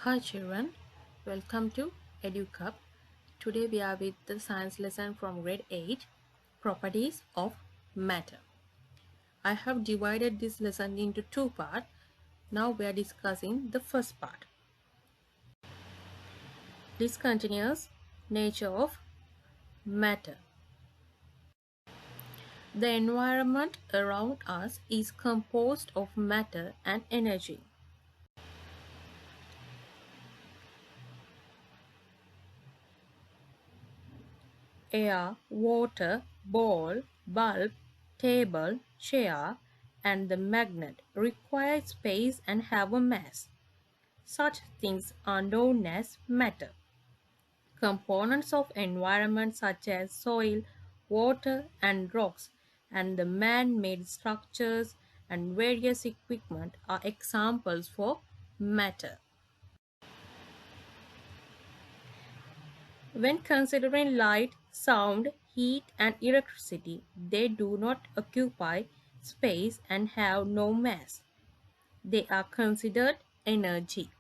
Hi children, welcome to EduCup. Today we are with the science lesson from grade 8, Properties of Matter. I have divided this lesson into two parts. Now we are discussing the first part. Discontinuous nature of matter. The environment around us is composed of matter and energy. Air, water, ball, bulb, table, chair, and the magnet require space and have a mass. Such things are known as matter. Components of environment such as soil, water, and rocks, and the man-made structures and various equipment are examples for matter. When considering light, sound, heat, and electricity, they do not occupy space and have no mass. They are considered energy.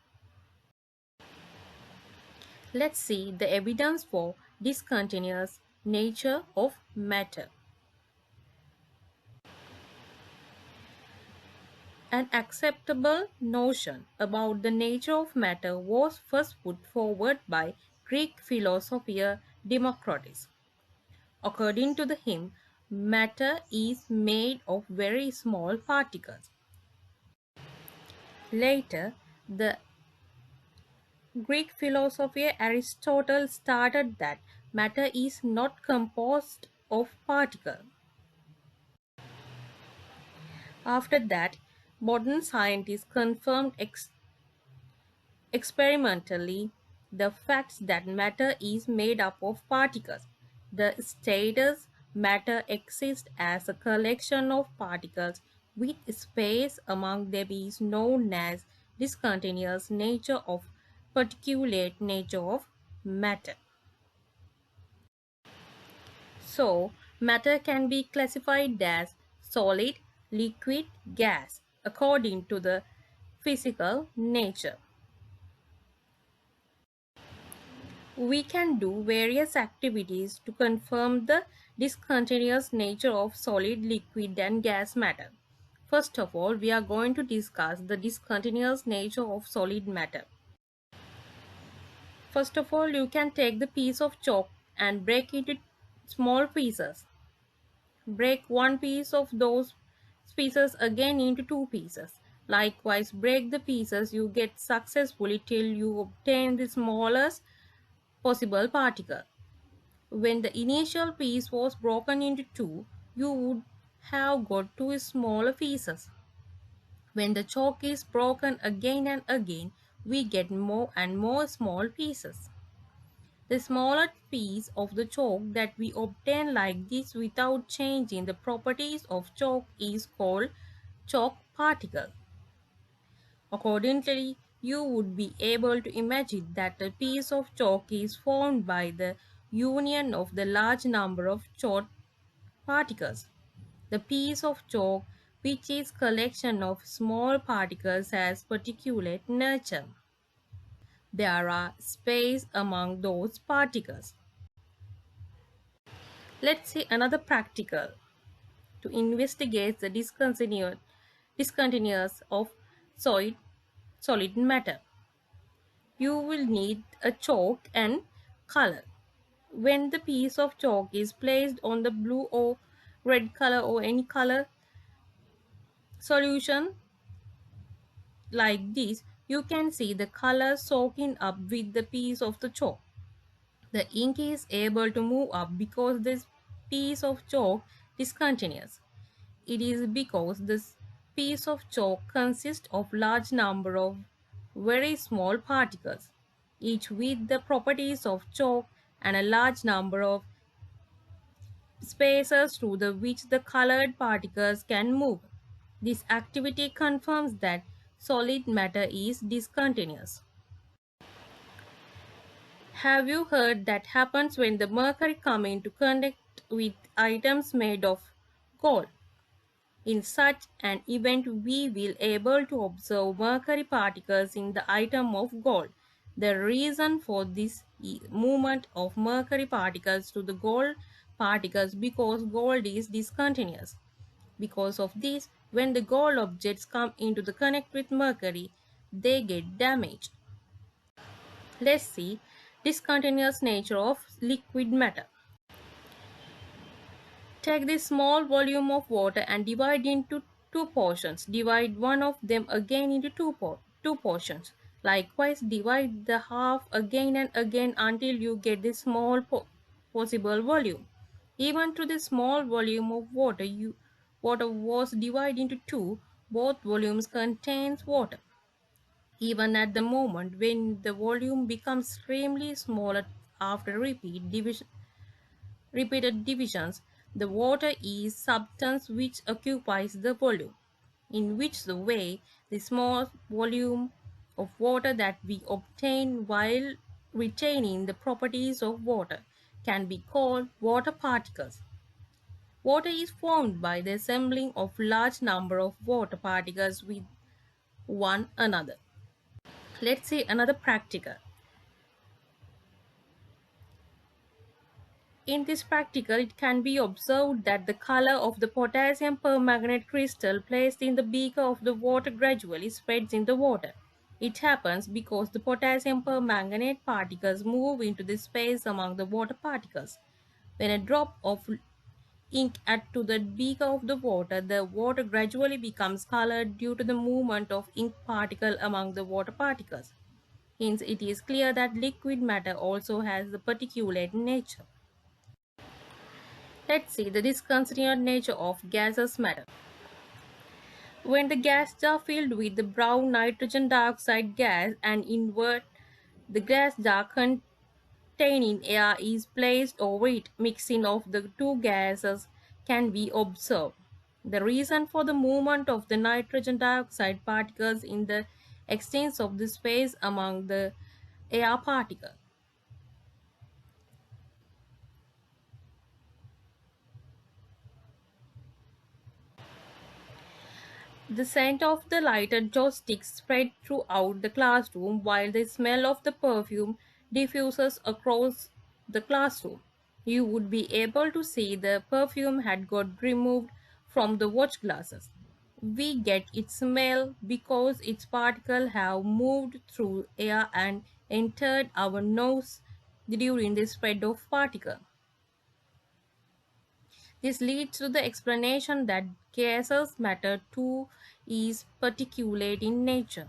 Let's see the evidence for discontinuous nature of matter. An acceptable notion about the nature of matter was first put forward by Greek philosopher Democritus. According to him, matter is made of very small particles. Later, the Greek philosopher Aristotle stated that matter is not composed of particles. After that, modern scientists confirmed experimentally the facts that matter is made up of particles. The status matter exists as a collection of particles with space among them is known as discontinuous nature of particulate nature of matter. So, matter can be classified as solid, liquid, gas according to the physical nature. We can do various activities to confirm the discontinuous nature of solid, liquid, and gas matter. First of all, we are going to discuss the discontinuous nature of solid matter. First of all, you can take the piece of chalk and break it into small pieces. Break one piece of those pieces again into two pieces. Likewise, break the pieces you get successfully till you obtain the smallest possible particle. When the initial piece was broken into two, you would have got two smaller pieces. When the chalk is broken again and again, we get more and more small pieces. The smaller piece of the chalk that we obtain like this without changing the properties of chalk is called chalk particle. Accordingly, you would be able to imagine that a piece of chalk is formed by the union of the large number of chalk particles. The piece of chalk, which is collection of small particles, has particulate nature. There are space among those particles. Let's see another practical to investigate the discontinuous of solid matter. You will need a chalk and color. When the piece of chalk is placed on the blue or red color or any color solution like this, you can see the color soaking up with the piece of the chalk. The ink is able to move up because this piece of chalk is continuous. It is because this piece of chalk consists of large number of very small particles, each with the properties of chalk and a large number of spaces through which the colored particles can move. This activity confirms that solid matter is discontinuous. Have you heard that happens when the mercury comes into contact with items made of gold? In such an event, we will able to observe mercury particles in the atom of gold. The reason for this movement of mercury particles to the gold particles because gold is discontinuous. Because of this, when the gold objects come into the connect with mercury, they get damaged. Let's see discontinuous nature of liquid matter. Take this small volume of water and divide into two portions. Divide one of them again into two portions. Likewise, divide the half again and again until you get the small possible volume. Even to the small volume of water, water was divided into two. Both volumes contains water. Even at the moment when the volume becomes extremely smaller after repeated divisions, the water is substance which occupies the volume, in which the way the small volume of water that we obtain while retaining the properties of water can be called water particles. Water is formed by the assembling of large number of water particles with one another. Let's see another practical. In this practical, it can be observed that the color of the potassium permanganate crystal placed in the beaker of the water gradually spreads in the water. It happens because the potassium permanganate particles move into the space among the water particles. When a drop of ink added to the beaker of the water gradually becomes colored due to the movement of ink particle among the water particles. Hence, it is clear that liquid matter also has the particulate nature. Let's see the discontinuous nature of gaseous matter. When the gas jar filled with the brown nitrogen dioxide gas and invert the gas jar containing air is placed over it, mixing of the two gases can be observed. The reason for the movement of the nitrogen dioxide particles in the extent of the space among the air particles. The scent of the lighted joysticks spread throughout the classroom while the smell of the perfume diffuses across the classroom. You would be able to see the perfume had got removed from the watch glasses. We get its smell because its particles have moved through air and entered our nose during the spread of particles. This leads to the explanation that gaseous matter too is particulate in nature.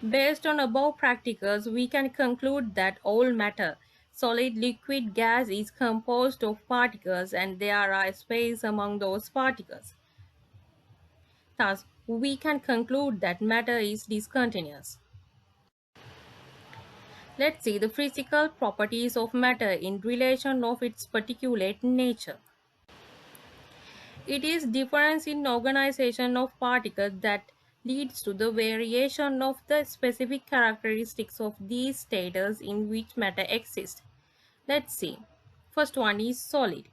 Based on above practicals, we can conclude that all matter, solid, liquid, gas is composed of particles and there are space among those particles. Thus, we can conclude that matter is discontinuous. Let's see the physical properties of matter in relation of its particulate nature. It is difference in organization of particles that leads to the variation of the specific characteristics of these states in which matter exists. Let's see. First one is solid.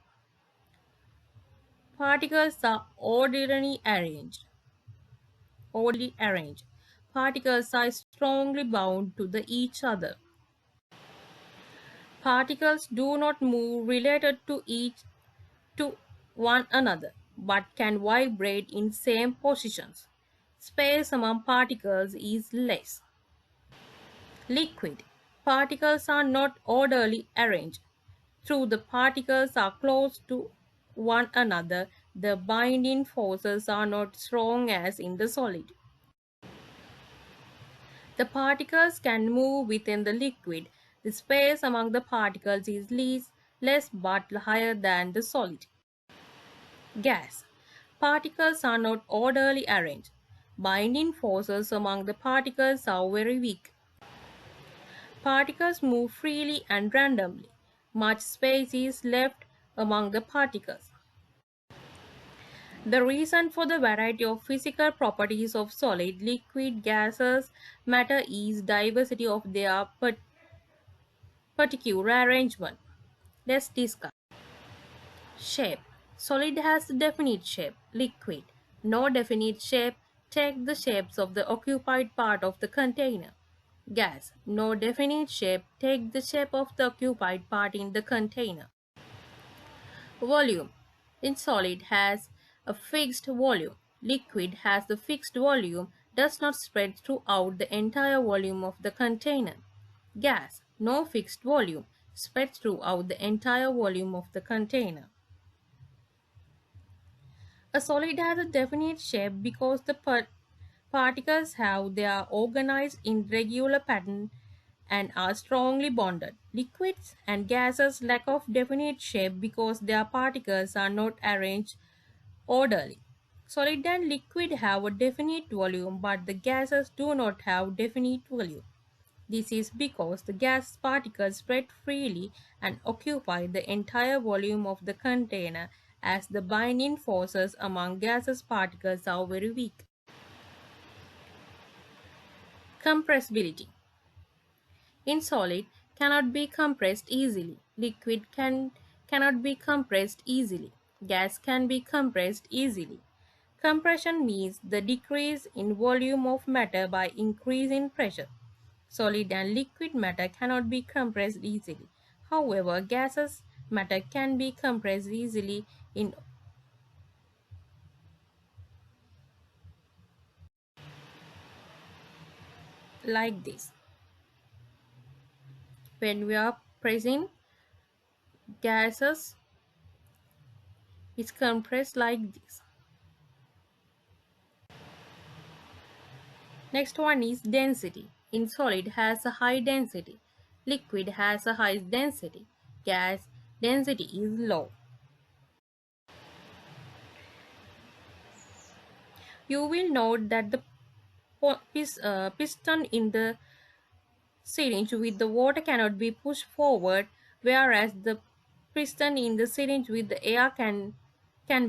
Particles are orderly arranged. Orderly arranged. Particles are strongly bound to each other. Particles do not move related to one another, but can vibrate in same positions. Space among particles is less. Liquid. Particles are not orderly arranged. Though the particles are close to one another, the binding forces are not strong as in the solid. The particles can move within the liquid. The space among the particles is less but higher than the solid. Gas. Particles are not orderly arranged. Binding forces among the particles are very weak. Particles move freely and randomly. Much space is left among the particles. The reason for the variety of physical properties of solid, liquid, gaseous matter is diversity of their particular arrangement. Let's discuss. Shape. Solid has a definite shape, liquid. No definite shape, take the shapes of the occupied part of the container. Gas. No definite shape, take the shape of the occupied part in the container. Volume. In solid has a fixed volume. Liquid has the fixed volume, does not spread throughout the entire volume of the container. Gas. No fixed volume, spreads throughout the entire volume of the container. A solid has a definite shape because the particles have they are organized in regular pattern and are strongly bonded. Liquids and gases lack of definite shape because their particles are not arranged orderly. Solid and liquid have a definite volume, but the gases do not have definite volume. This is because the gas particles spread freely and occupy the entire volume of the container as the binding forces among gaseous particles are very weak. Compressibility. In solid cannot be compressed easily. Liquid cannot be compressed easily. Gas can be compressed easily. Compression means the decrease in volume of matter by increase in pressure. Solid and liquid matter cannot be compressed easily. However, gaseous matter can be compressed easily in like this. When we are pressing gases, it's compressed like this. Next one is density. In solid has a high density. Liquid has a high density. Gas density is low. You will note that the piston in the syringe with the water cannot be pushed forward, whereas the piston in the syringe with the air can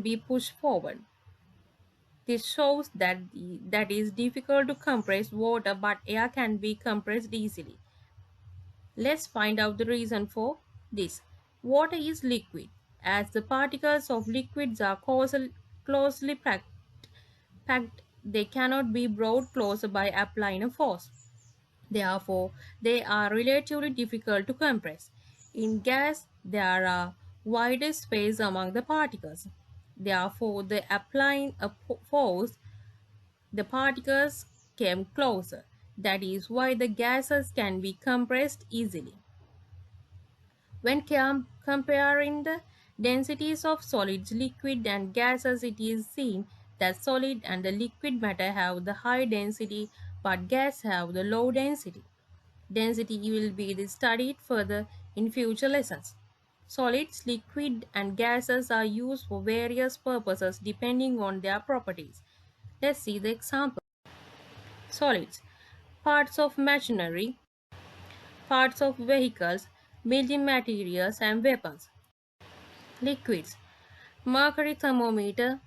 be pushed forward. This shows that is difficult to compress water, but air can be compressed easily. Let's find out the reason for this. Water is liquid. As the particles of liquids are closely packed, they cannot be brought closer by applying a force. Therefore, they are relatively difficult to compress. In gas, there are wider space among the particles. Therefore, the applying a force, the particles came closer. That is why the gases can be compressed easily. When comparing the densities of solids, liquid and gases, it is seen that solid and the liquid matter have the high density, but gas have the low density. Density will be studied further in future lessons. Solids, liquid, and gases are used for various purposes depending on their properties. Let's see the example. Solids, parts of machinery, parts of vehicles, building materials, and weapons. Liquids, mercury thermometer,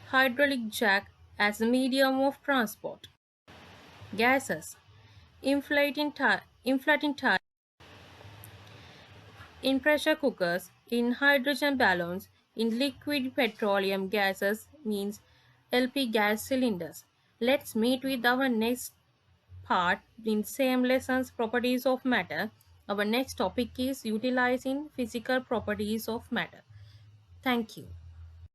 hydraulic jack as a medium of transport. Gases, inflating tire, in pressure cookers, in hydrogen balloons, in liquid petroleum gases means LP gas cylinders. Let's meet with our next part in same lessons properties of matter. Our next topic is utilizing physical properties of matter. Thank you.